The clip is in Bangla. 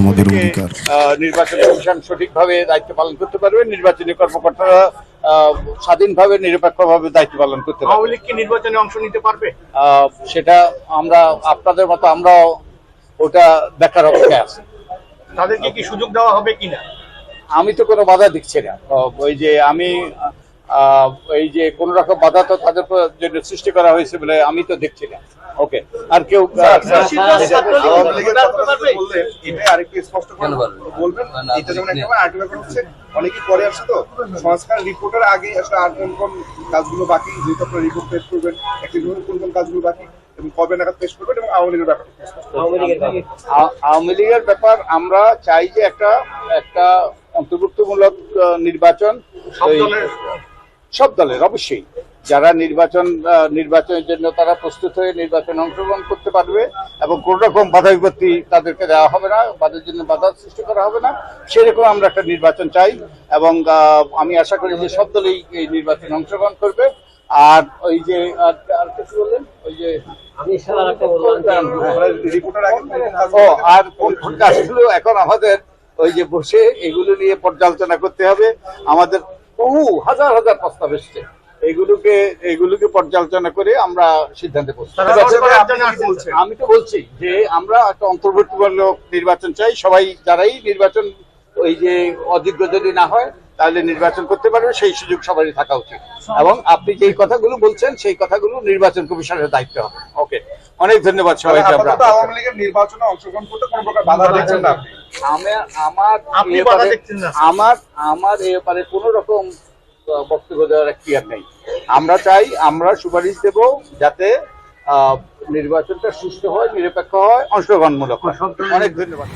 আমাদের অধিকার। নির্বাচন কমিশন সঠিকভাবে দায়িত্ব পালন করতে পারবে, নির্বাচনী কর্মকর্তারা স্বাধীনভাবে নিরপেক্ষভাবে দায়িত্ব পালন করতে পারবে। আওয়ামী লীগ কি নির্বাচনে অংশ নিতে পারবে? সেটা আমরা আপনাদের মতো আমরাও ওটা দেখার অপেক্ষায় আছি। তাদেরকে কি সুযোগ দেওয়া হবে কিনা? আমি তো কোনো বাধা দিচ্ছি না। ওই যে আমি এই যে কোন রকম বাধা তো তাদের জন্য সৃষ্টি করা হয়েছে বলে আমি তো দেখছি না। ওকে, আর কেউ অনেকে পরে আসছে তো সংস্কার রিপোর্টের আগে আসলে আর কোন কোন কাজগুলো বাকি, যেহেতু আপনারা রিপোর্ট পেশ করবেন, একটি কোন কোন কাজগুলো বাকি এবং কবে নাগাদ পেশ করবেন, এবং আওয়ামী লীগের ব্যাপার আওয়ামী লীগের ব্যাপার আমরা চাই যে একটা অন্তর্ভুক্তমূলক নির্বাচন সব দলের অবশ্যই যারা নির্বাচনের জন্য তারা প্রস্তুত হয়ে নির্বাচনে অংশগ্রহণ করতে পারবে এবং কোন রকম বাধা বিপত্তি তাদেরকে দেওয়া হবে না, তাদের জন্য বাধা সৃষ্টি করা হবে না, সেরকম আমরা একটা নির্বাচন চাই। এবং আমি আশা করি যে সব দলই এই নির্বাচনে অংশগ্রহণ করবে। আর ওই যে আর কিছু বললেন, ওই যে আর কোন কোন কাজগুলো এখন আমাদের ওই যে বসে এগুলো নিয়ে পর্যালোচনা করতে হবে। আমাদের বহু হাজার হাজার প্রস্তাব এসছে, এগুলোকে পর্যালোচনা করে আমরা সিদ্ধান্তে পৌঁছাবো। আমি তো বলছি যে আমরা একটা অন্তর্ভুক্তিমূলক নির্বাচন চাই। সবাই যারাই নির্বাচন ওই যে অযোগ্য যদি না হয় তাহলে নির্বাচন করতে পারবে, সেই সুযোগ সবারই থাকা উচিত। এবং আপনি যেই কথাগুলো বলছেন সেই কথাগুলো নির্বাচন কমিশনের দায়িত্ব হবে। ওকে, অনেক ধন্যবাদ সবাইকে। আমরা আওয়ামী লীগের নির্বাচনে অংশগ্রহণ করতে কোনো প্রকার বাধা দিচ্ছেন না? আমার এই ব্যাপারে কোন রকম বক্তব্য দেওয়ার এখতিয়ার নেই। আমরা চাই, আমরা সুপারিশ দেব যাতে নির্বাচনটা সুষ্ঠু হয়, নিরপেক্ষ হয়, অংশগ্রহণমূলক হয়। অনেক ধন্যবাদ।